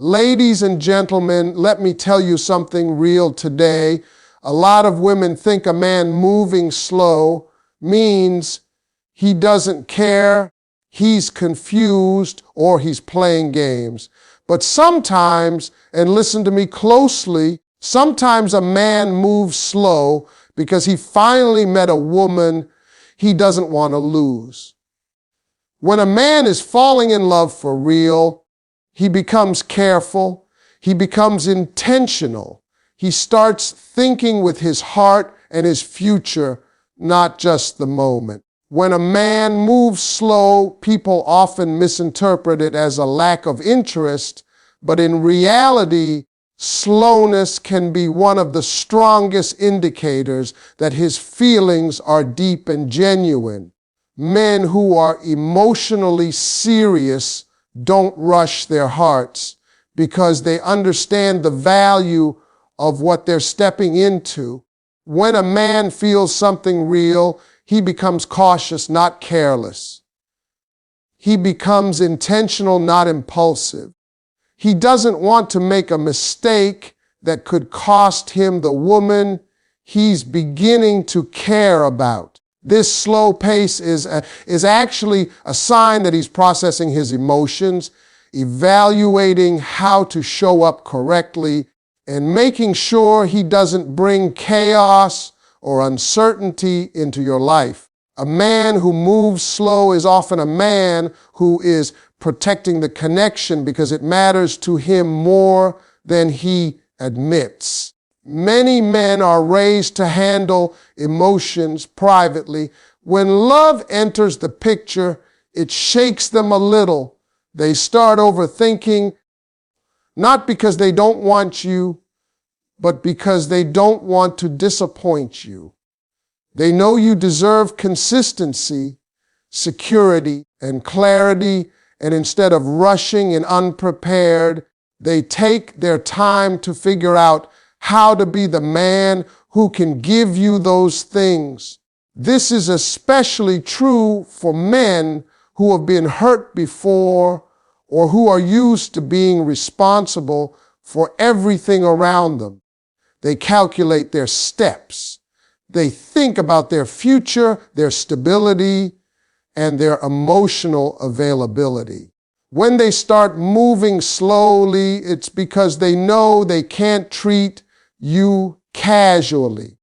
Ladies and gentlemen, let me tell you something real today. A lot of women think a man moving slow means he doesn't care, he's confused, or he's playing games. But sometimes, and listen to me closely, sometimes a man moves slow because he finally met a woman he doesn't want to lose. When a man is falling in love for real, he becomes careful, he becomes intentional. He starts thinking with his heart and his future, not just the moment. When a man moves slow, people often misinterpret it as a lack of interest, but in reality, slowness can be one of the strongest indicators that his feelings are deep and genuine. Men who are emotionally serious don't rush their hearts because they understand the value of what they're stepping into. When a man feels something real, he becomes cautious, not careless. He becomes intentional, not impulsive. He doesn't want to make a mistake that could cost him the woman he's beginning to care about. This slow pace is actually a sign that he's processing his emotions, evaluating how to show up correctly, and making sure he doesn't bring chaos or uncertainty into your life. A man who moves slow is often a man who is protecting the connection because it matters to him more than he admits. Many men are raised to handle emotions privately. When love enters the picture, it shakes them a little. They start overthinking, not because they don't want you, but because they don't want to disappoint you. They know you deserve consistency, security, and clarity, and instead of rushing and unprepared, they take their time to figure out how to be the man who can give you those things. This is especially true for men who have been hurt before or who are used to being responsible for everything around them. They calculate their steps. They think about their future, their stability, and their emotional availability. When they start moving slowly, it's because they know they can't treat you casually.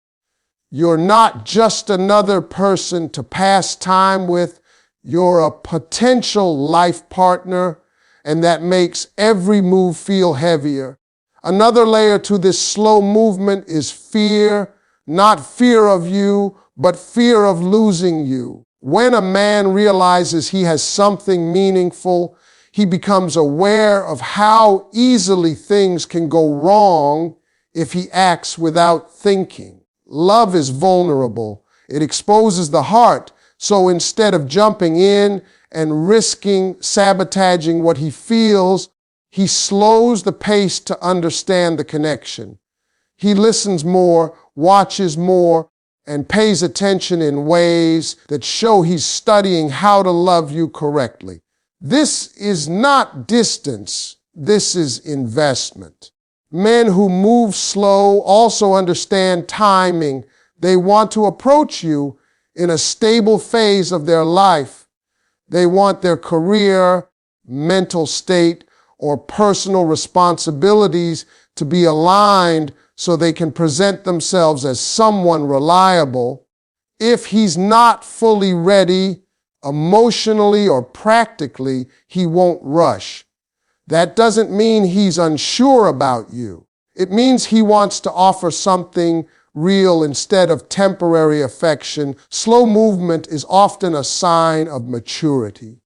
You're not just another person to pass time with. You're a potential life partner, and that makes every move feel heavier. Another layer to this slow movement is fear, not fear of you, but fear of losing you. When a man realizes he has something meaningful, he becomes aware of how easily things can go wrong if he acts without thinking. Love is vulnerable. It exposes the heart. So instead of jumping in and risking sabotaging what he feels, he slows the pace to understand the connection. He listens more, watches more, and pays attention in ways that show he's studying how to love you correctly. This is not distance. This is investment. Men who move slow also understand timing. They want to approach you in a stable phase of their life. They want their career, mental state, or personal responsibilities to be aligned so they can present themselves as someone reliable. If he's not fully ready, emotionally or practically, he won't rush. That doesn't mean he's unsure about you. It means he wants to offer something real instead of temporary affection. Slow movement is often a sign of maturity.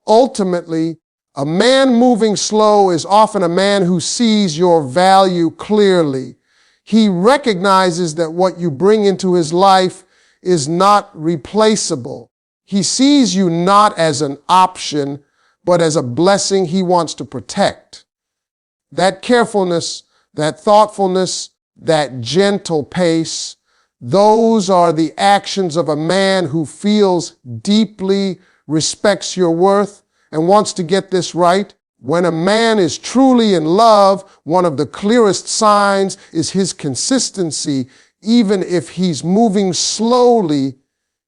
Ultimately, a man moving slow is often a man who sees your value clearly. He recognizes that what you bring into his life is not replaceable. He sees you not as an option, but as a blessing he wants to protect. That carefulness, that thoughtfulness, that gentle pace, those are the actions of a man who feels deeply, respects your worth, and wants to get this right. When a man is truly in love, one of the clearest signs is his consistency, even if he's moving slowly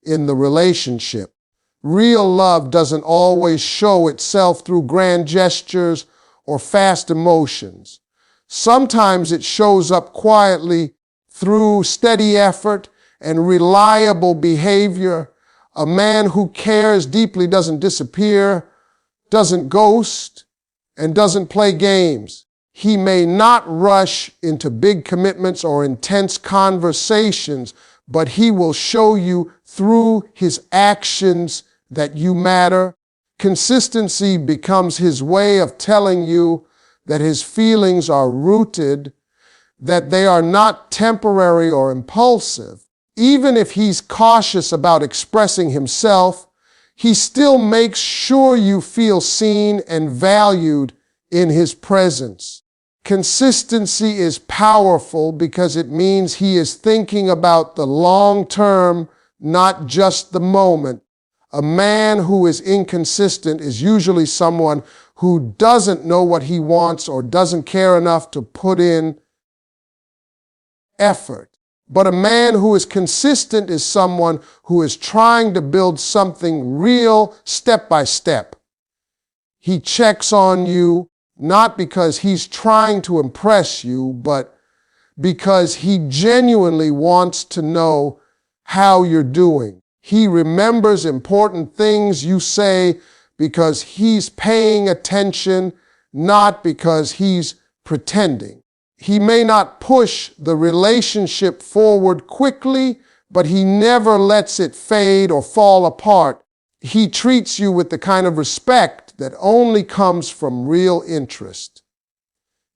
in the relationship. Real love doesn't always show itself through grand gestures or fast emotions. Sometimes it shows up quietly through steady effort and reliable behavior. A man who cares deeply doesn't disappear, doesn't ghost, and doesn't play games. He may not rush into big commitments or intense conversations, but he will show you through his actions that you matter. Consistency becomes his way of telling you that his feelings are rooted, that they are not temporary or impulsive. Even if he's cautious about expressing himself, he still makes sure you feel seen and valued in his presence. Consistency is powerful because it means he is thinking about the long term, not just the moment. A man who is inconsistent is usually someone who doesn't know what he wants or doesn't care enough to put in effort. But a man who is consistent is someone who is trying to build something real step by step. He checks on you not because he's trying to impress you, but because he genuinely wants to know how you're doing. He remembers important things you say because he's paying attention, not because he's pretending. He may not push the relationship forward quickly, but he never lets it fade or fall apart. He treats you with the kind of respect that only comes from real interest.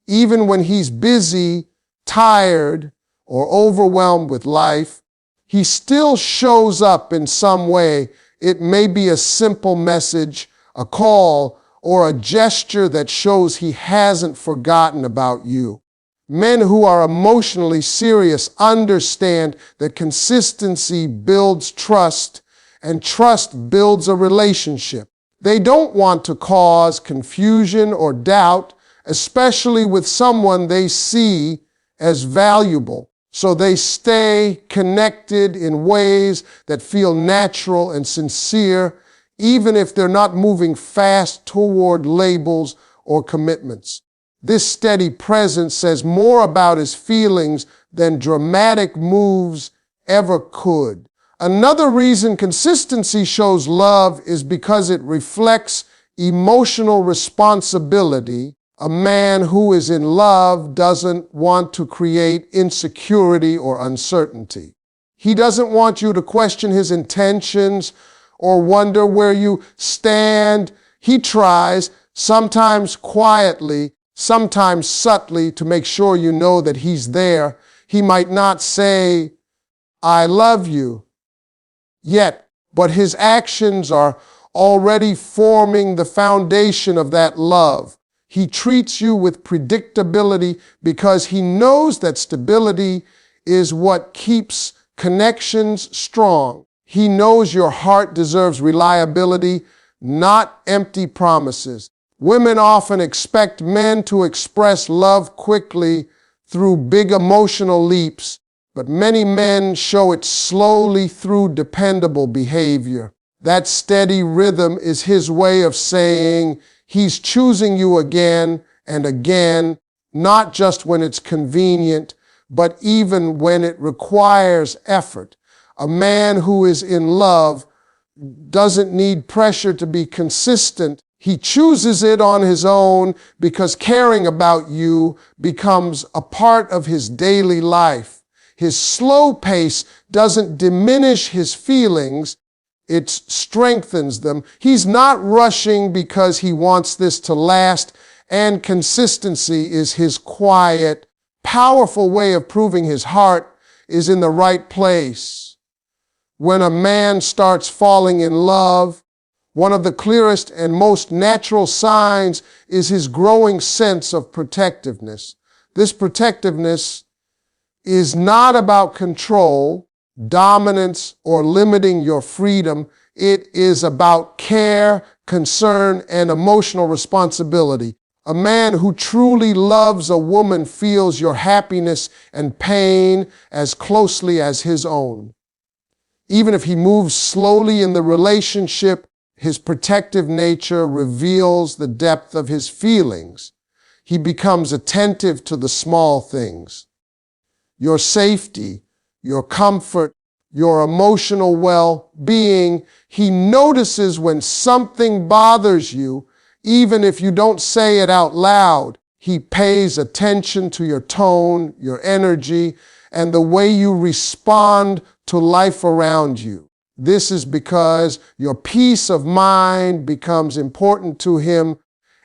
Even when he's busy, tired, or overwhelmed with life, he still shows up in some way. It may be a simple message, a call, or a gesture that shows he hasn't forgotten about you. Men who are emotionally serious understand that consistency builds trust, and trust builds a relationship. They don't want to cause confusion or doubt, especially with someone they see as valuable. So they stay connected in ways that feel natural and sincere, even if they're not moving fast toward labels or commitments. This steady presence says more about his feelings than dramatic moves ever could. Another reason consistency shows love is because it reflects emotional responsibility. A man who is in love doesn't want to create insecurity or uncertainty. He doesn't want you to question his intentions or wonder where you stand. He tries, sometimes quietly, sometimes subtly, to make sure you know that he's there. He might not say, "I love you," yet, but his actions are already forming the foundation of that love. He treats you with predictability because he knows that stability is what keeps connections strong. He knows your heart deserves reliability, not empty promises. Women often expect men to express love quickly through big emotional leaps, but many men show it slowly through dependable behavior. That steady rhythm is his way of saying he's choosing you again and again, not just when it's convenient, but even when it requires effort. A man who is in love doesn't need pressure to be consistent. He chooses it on his own because caring about you becomes a part of his daily life. His slow pace doesn't diminish his feelings, it strengthens them. He's not rushing because he wants this to last, and consistency is his quiet, powerful way of proving his heart is in the right place. When a man starts falling in love, one of the clearest and most natural signs is his growing sense of protectiveness. This protectiveness is not about control, dominance, or limiting your freedom. It is about care, concern, and emotional responsibility. A man who truly loves a woman feels your happiness and pain as closely as his own. Even if he moves slowly in the relationship, his protective nature reveals the depth of his feelings. He becomes attentive to the small things. Your safety, your comfort, your emotional well-being. He notices when something bothers you, even if you don't say it out loud. He pays attention to your tone, your energy, and the way you respond to life around you. This is because your peace of mind becomes important to him,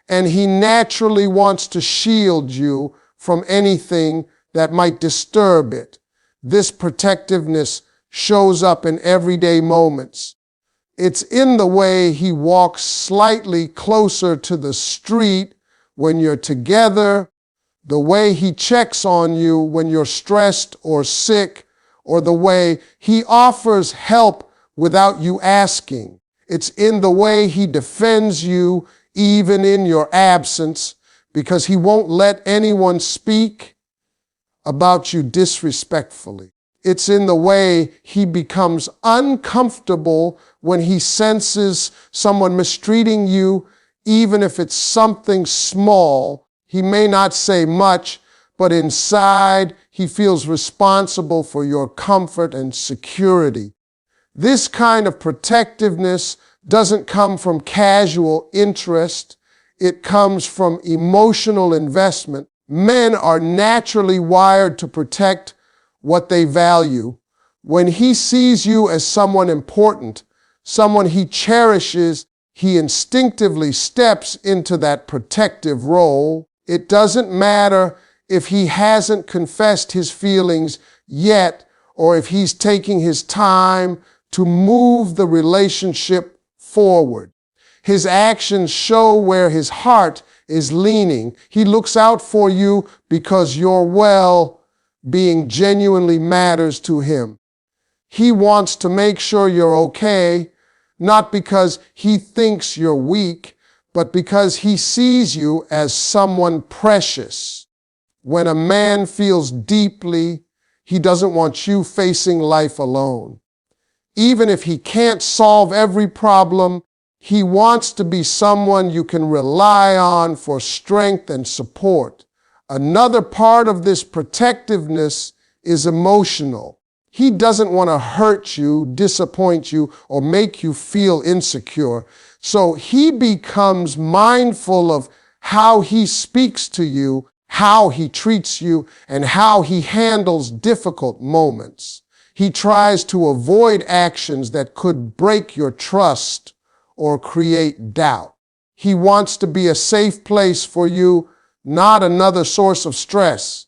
and he naturally wants to shield you from anything that might disturb it. This protectiveness shows up in everyday moments. It's in the way he walks slightly closer to the street when you're together, the way he checks on you when you're stressed or sick, or the way he offers help without you asking. It's in the way he defends you even in your absence, because he won't let anyone speak about you disrespectfully. It's in the way he becomes uncomfortable when he senses someone mistreating you, even if it's something small. He may not say much, but inside he feels responsible for your comfort and security. This kind of protectiveness doesn't come from casual interest. It comes from emotional investment. Men are naturally wired to protect what they value. When he sees you as someone important, someone he cherishes, he instinctively steps into that protective role. It doesn't matter if he hasn't confessed his feelings yet, or if he's taking his time to move the relationship forward. His actions show where his heart is leaning. He looks out for you because your well-being genuinely matters to him. He wants to make sure you're okay, not because he thinks you're weak, but because he sees you as someone precious. When a man feels deeply, he doesn't want you facing life alone. Even if he can't solve every problem, he wants to be someone you can rely on for strength and support. Another part of this protectiveness is emotional. He doesn't want to hurt you, disappoint you, or make you feel insecure. So he becomes mindful of how he speaks to you, how he treats you, and how he handles difficult moments. He tries to avoid actions that could break your trust or create doubt. He wants to be a safe place for you, not another source of stress.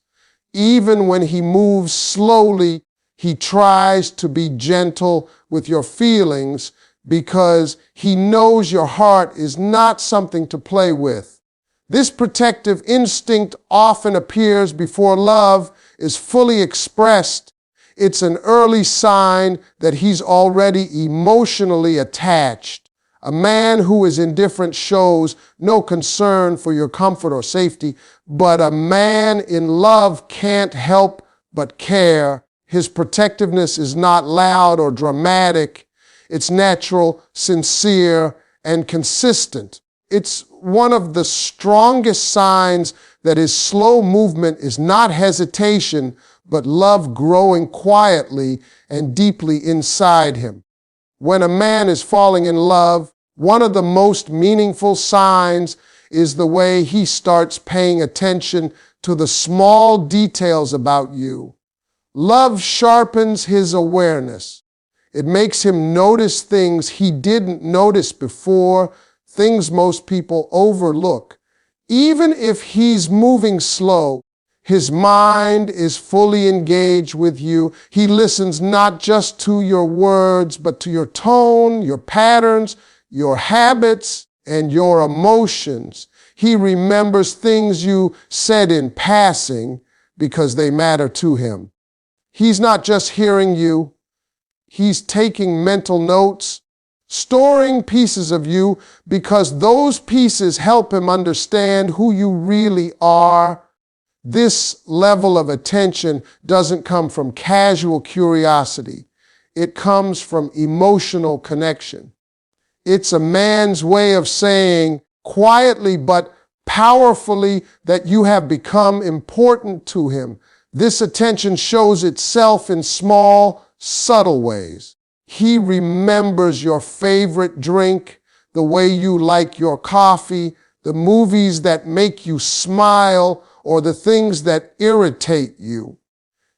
Even when he moves slowly, he tries to be gentle with your feelings because he knows your heart is not something to play with. This protective instinct often appears before love is fully expressed. It's an early sign that he's already emotionally attached. A man who is indifferent shows no concern for your comfort or safety, but a man in love can't help but care. His protectiveness is not loud or dramatic. It's natural, sincere, and consistent. It's one of the strongest signs that his slow movement is not hesitation, but love growing quietly and deeply inside him. When a man is falling in love, one of the most meaningful signs is the way he starts paying attention to the small details about you. Love sharpens his awareness. It makes him notice things he didn't notice before, things most people overlook. Even if he's moving slow, his mind is fully engaged with you. He listens not just to your words, but to your tone, your patterns, your habits, and your emotions. He remembers things you said in passing because they matter to him. He's not just hearing you. He's taking mental notes storing pieces of you because those pieces help him understand who you really are. This level of attention doesn't come from casual curiosity. It comes from emotional connection. It's a man's way of saying quietly but powerfully that you have become important to him. This attention shows itself in small, subtle ways. He remembers your favorite drink, the way you like your coffee, the movies that make you smile, or the things that irritate you.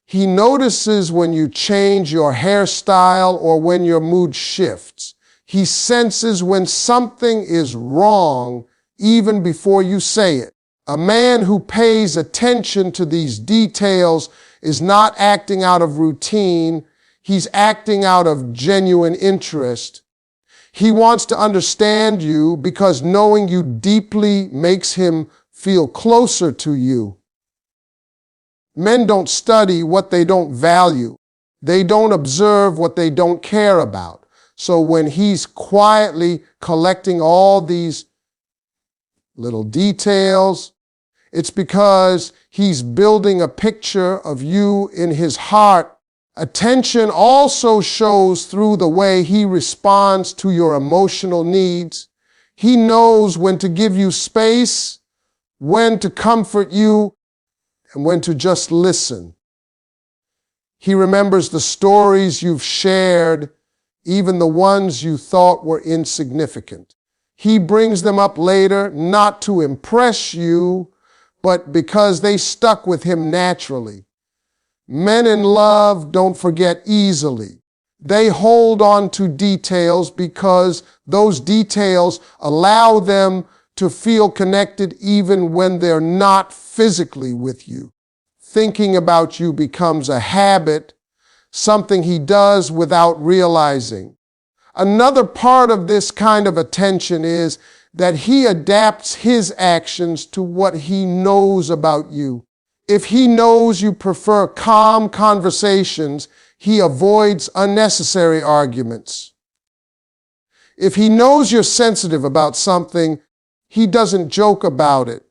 He notices when you change your hairstyle or when your mood shifts. He senses when something is wrong even before you say it. A man who pays attention to these details is not acting out of routine. He's acting out of genuine interest. He wants to understand you because knowing you deeply makes him feel closer to you. Men don't study what they don't value. They don't observe what they don't care about. So when he's quietly collecting all these little details, it's because he's building a picture of you in his heart. Attention also shows through the way he responds to your emotional needs. He knows when to give you space, when to comfort you, and when to just listen. He remembers the stories you've shared, even the ones you thought were insignificant. He brings them up later, not to impress you, but because they stuck with him naturally. Men in love don't forget easily. They hold on to details because those details allow them to feel connected even when they're not physically with you. Thinking about you becomes a habit, something he does without realizing. Another part of this kind of attention is that he adapts his actions to what he knows about you. If he knows you prefer calm conversations, he avoids unnecessary arguments. If he knows you're sensitive about something, he doesn't joke about it.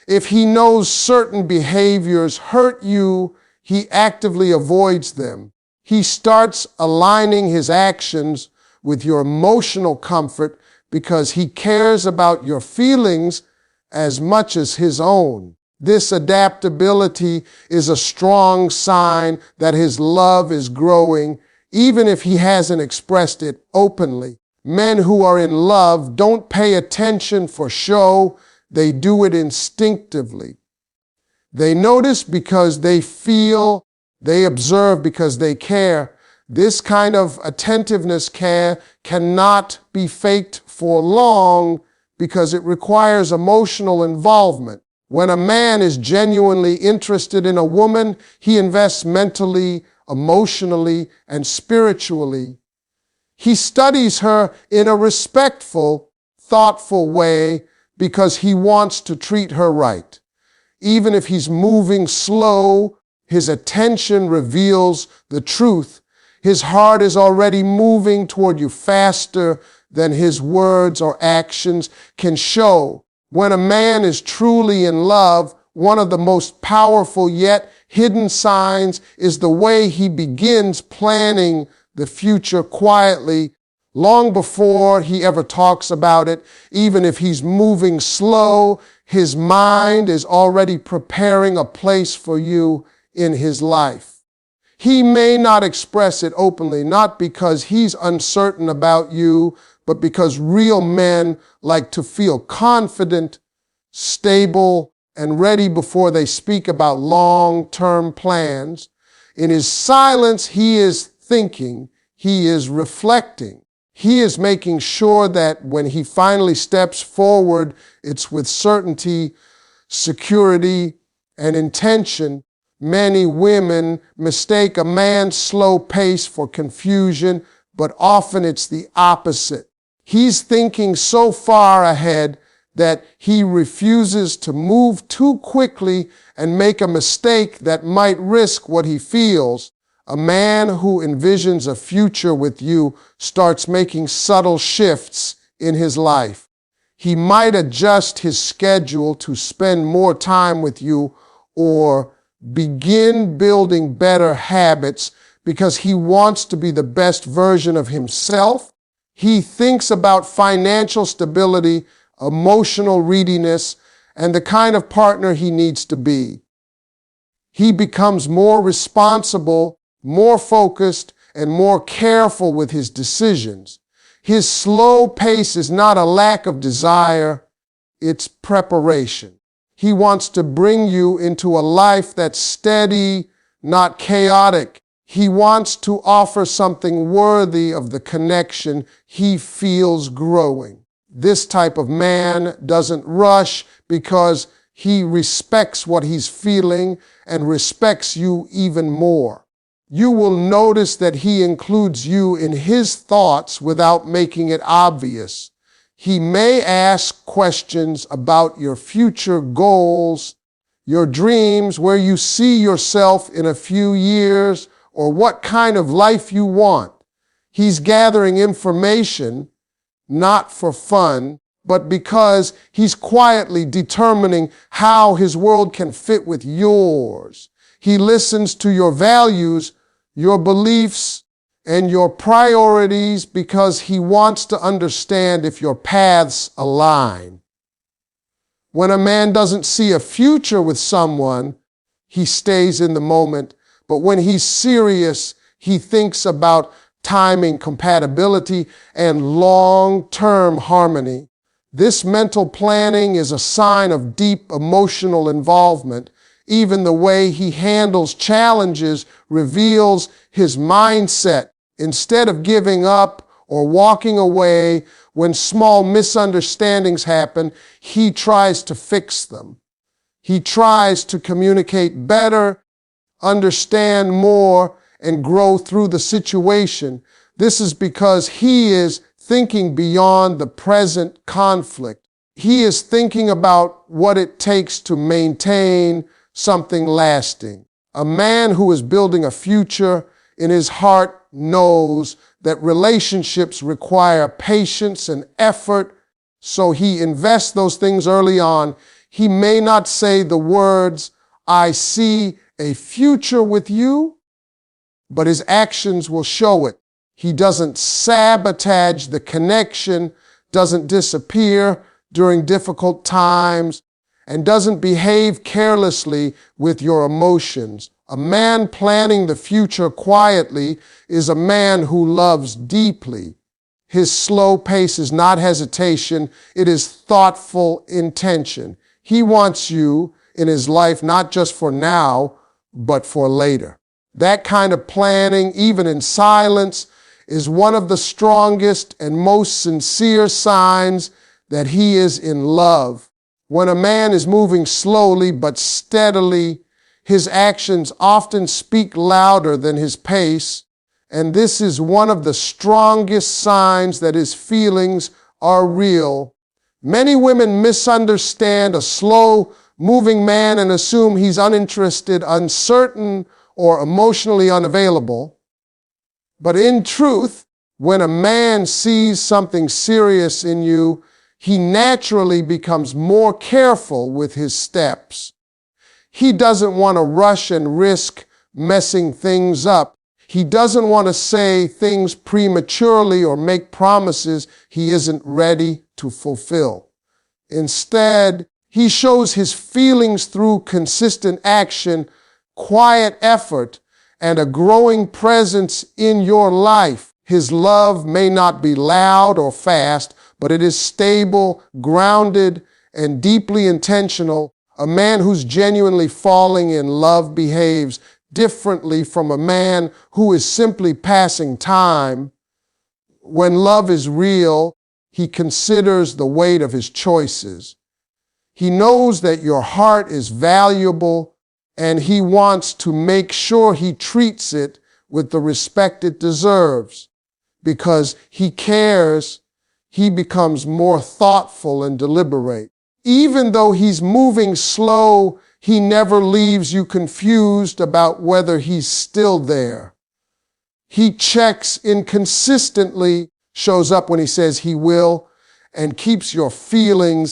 If he knows certain behaviors hurt you, he actively avoids them. He starts aligning his actions with your emotional comfort because he cares about your feelings as much as his own. This adaptability is a strong sign that his love is growing, even if he hasn't expressed it openly. Men who are in love don't pay attention for show. They do it instinctively. They notice because they feel, they observe because they care. This kind of attentiveness cannot be faked for long because it requires emotional involvement. When a man is genuinely interested in a woman, he invests mentally, emotionally, and spiritually. He studies her in a respectful, thoughtful way because he wants to treat her right. Even if he's moving slow, his attention reveals the truth. His heart is already moving toward you faster than his words or actions can show. When a man is truly in love, one of the most powerful yet hidden signs is the way he begins planning the future quietly, long before he ever talks about it. Even if he's moving slow, his mind is already preparing a place for you in his life. He may not express it openly, not because he's uncertain about you, but because real men like to feel confident, stable, and ready before they speak about long-term plans. In his silence, he is thinking, he is reflecting. He is making sure that when he finally steps forward, it's with certainty, security, and intention. Many women mistake a man's slow pace for confusion, but often it's the opposite. He's thinking so far ahead that he refuses to move too quickly and make a mistake that might risk what he feels. A man who envisions a future with you starts making subtle shifts in his life. He might adjust his schedule to spend more time with you or begin building better habits because he wants to be the best version of himself. He thinks about financial stability, emotional readiness, and the kind of partner he needs to be. He becomes more responsible, more focused, and more careful with his decisions. His slow pace is not a lack of desire, it's preparation. He wants to bring you into a life that's steady, not chaotic. He wants to offer something worthy of the connection he feels growing. This type of man doesn't rush because he respects what he's feeling and respects you even more. You will notice that he includes you in his thoughts without making it obvious. He may ask questions about your future goals, your dreams, where you see yourself in a few years, or what kind of life you want. He's gathering information, not for fun, but because he's quietly determining how his world can fit with yours. He listens to your values, your beliefs, and your priorities because he wants to understand if your paths align. When a man doesn't see a future with someone, he stays in the moment, but when he's serious, he thinks about timing, compatibility, and long-term harmony. This mental planning is a sign of deep emotional involvement. Even the way he handles challenges reveals his mindset. Instead of giving up or walking away when small misunderstandings happen, he tries to fix them. He tries to communicate better, understand more, and grow through the situation. This is because he is thinking beyond the present conflict. He is thinking about what it takes to maintain something lasting. A man who is building a future in his heart knows that relationships require patience and effort, so he invests those things early on. He may not say the words, "I see a future with you," but his actions will show it. He doesn't sabotage the connection, doesn't disappear during difficult times, and doesn't behave carelessly with your emotions. A man planning the future quietly is a man who loves deeply. His slow pace is not hesitation, it is thoughtful intention. He wants you in his life not just for now, but for later. That kind of planning, even in silence, is one of the strongest and most sincere signs that he is in love. When a man is moving slowly but steadily, his actions often speak louder than his pace, and this is one of the strongest signs that his feelings are real. Many women misunderstand a slow-moving man and assume he's uninterested, uncertain, or emotionally unavailable. But in truth, when a man sees something serious in you, he naturally becomes more careful with his steps. He doesn't want to rush and risk messing things up. He doesn't want to say things prematurely or make promises he isn't ready to fulfill. Instead, he shows his feelings through consistent action, quiet effort, and a growing presence in your life. His love may not be loud or fast, but it is stable, grounded, and deeply intentional. A man who's genuinely falling in love behaves differently from a man who is simply passing time. When love is real, he considers the weight of his choices. He knows that your heart is valuable, and he wants to make sure he treats it with the respect it deserves. Because he cares, he becomes more thoughtful and deliberate. Even though he's moving slow, he never leaves you confused about whether he's still there. He checks inconsistently, shows up when he says he will, and keeps your feelings